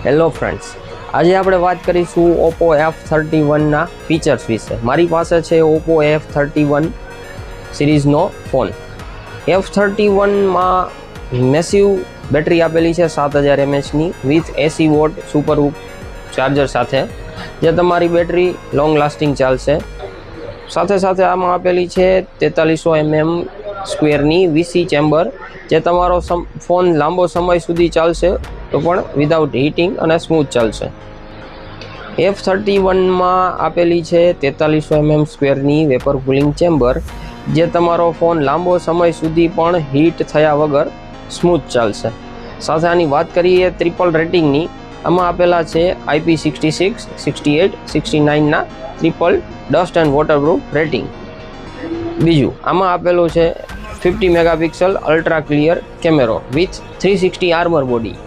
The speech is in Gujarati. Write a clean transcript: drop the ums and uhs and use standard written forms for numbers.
હેલો ફ્રેન્ડ્સ, આજે આપણે વાત કરીશું ઓપ્પો F31ના ફીચર્સ વિશે. મારી પાસે છે ઓપ્પો F31 સિરીઝનો ફોન. F31માં મેસિવ બેટરી આપેલી છે 7000 mAhની વિથ 80 વોટ સુપર ચાર્જર સાથે, જે તમારી બેટરી લોંગ લાસ્ટિંગ ચાલશે. સાથે સાથે આમાં આપેલી છે 4300 mm સ્ક્વેરની VC ચેમ્બર, જે તમારો ફોન લાંબો સમય સુધી ચાલશે તો પણ વિધાઉટ હીટિંગ અને સ્મૂથ ચાલશે. F31માં આપેલી છે 4300 mm સ્ક્વેરની વેપર કુલિંગ ચેમ્બર, જે તમારો ફોન લાંબો સમય સુધી પણ હીટ થયા વગર સ્મૂથ ચાલશે. સાથે આની વાત કરીએ ટ્રિપલ રેટિંગની, આમાં આપેલા છે IP66, 68, 69ના triple dust and waterproof rating. બીજું આમાં આપેલું છે 50 મેગાપિક્સલ અલ્ટ્રા ક્લિયર કેમેરો વિથ 360 આર્મર બોડી.